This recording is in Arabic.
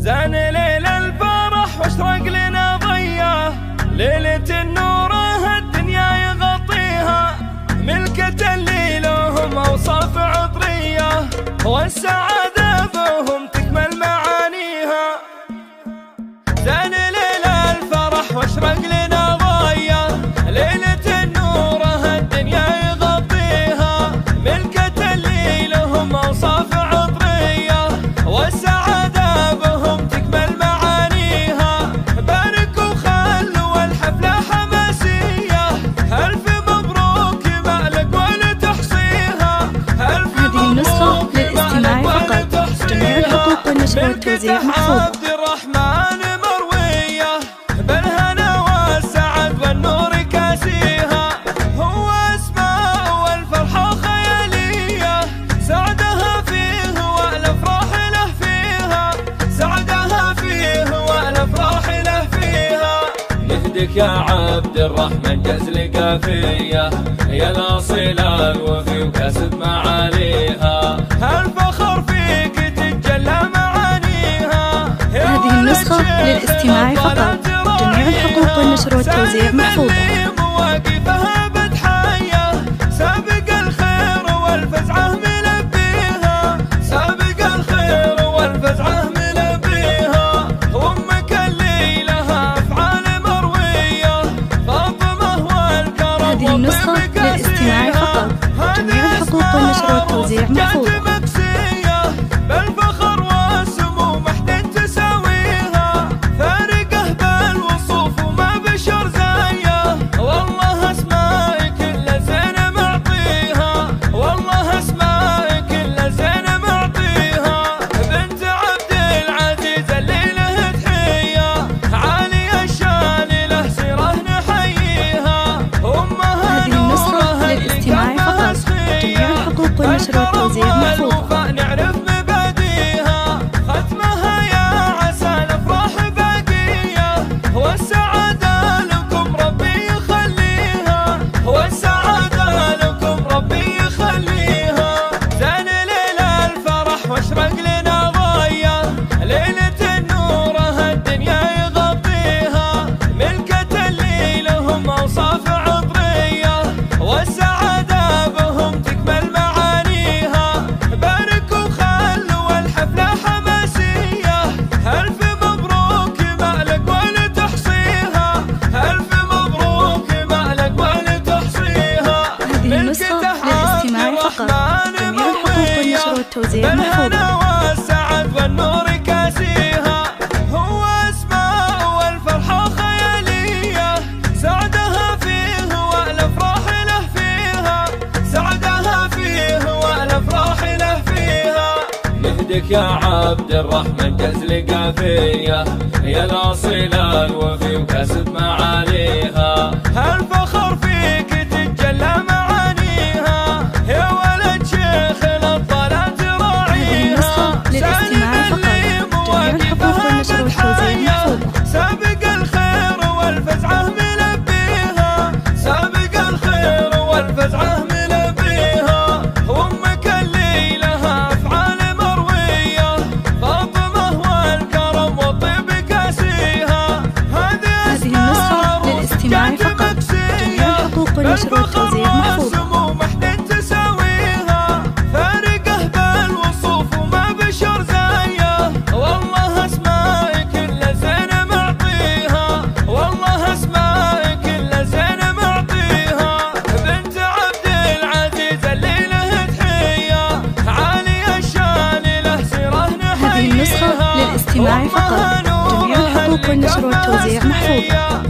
زان ليل الفرح واشرق لنا ضياه، ليلة النوره الدنيا يغطيها، ملكة اللي لهم أوصاف عطرية، والسعادة بهم تكمل معانيها. زان ليل الفرح واشرق لنا ضياه، ليلة النوره الدنيا يغطيها، ملكة اللي لهم أوصاف عطرية، والسعادة بهم تكمل معانيها. باركوا خلوا الحفلة حماسية، ألف مبروك ما لك ولا تحصيها. هذه النسخة للاستماع فقط، جميع الحقوق والنشر والتوزيع محفوظة. بالهنا والسعد والنور كاسيها، هو اسماء والفرحة خيالية، سعدها فيه والافراح له فيها، سعدها فيه والافراح له فيها. نهدك يا عبد الرحمن جزل قافية، يا الاصيل الوفي وكسب معاليها، الفخر فيك تتجلى معانيها. هذه النسخة للاستماع فقط، جميع الحقوق والنشر والتوزيع محفوظة. مواقفها بتحية، سابق الخير والفزعة ملبيها، سابق الخير والفزعة ملبيها. أمك اللي لها أفعال مروية، فاطمة والكرم. هذه النسخة للاستماع فقط، جميع الحقوق والنشر والتوزيع محفوظة. بالفخر والسمو محد تساويها، فارقه بالوصوف وما بشر زيه. والله اسمائك كل زين معطيها، والله اسمائك كل زين معطيها. بنت عبد العزيز اللي له تحيه، عالي الشان له سيره نحييها. امها هذه النسخة للاستماع فقط، جميع الحقوق والنشر والتوزيع محفوظة. نعرف مباديها، ختمها يا عسى الافراح باقيه، والسعاده لكم ربي يخليها، والسعاده لكم ربي يخليها. زان ليل الفرح واشرق لنا ضياه، ليله النوره الدنيا يغطيها، ملكه اللي لهم اوصاف عطريه، والسعاده بهم تكمل معانيها. باركوا خلوا الحفلة حماسية، ألف مبروك ما لك ولا تحصيها، ألف مبروك ما لك ولا تحصيها. هذه النسخة للاستماع فقط، جميع الحقوق والنشر والتوزيع محفوظة. بالهنا والسعد والنور كاسيها، هو اسماء والفرحة خيالية، سعدها فيه والافراح له فيها، سعدها فيه والافراح له فيها. نهدك يا عبد الرحمن جزل قافية، يا الاصيل الوفي وكسب معاليها، الفخر فيك تتجلى معانيها. يا ولد شيخ الطلعت راعيها، للاستماع فقط، جميع الحقوق والنشر والتوزيع محفوظة. سابق الخير والفزعة ملبيها، سابق الخير والفزعة ملبيها. أمك اللي لها أفعال مروية، فاطمة والكرم والطيب كاسيها. هذه النسخة للاستماع فقط، جميع الحقوق والنشر والتوزيع محفوظة. تساويها، فارقه بالوصوف وما بشر زيه. والله اسمائك كل زين معطيها، والله اسمائك كل زين معطيها. بنت عبد العزيز اللي له تحيه، عالي الشان له سيره نحييها. هذه النسخة للاستماع فقط، جميع الحقوق والنشر والتوزيع محفوظة.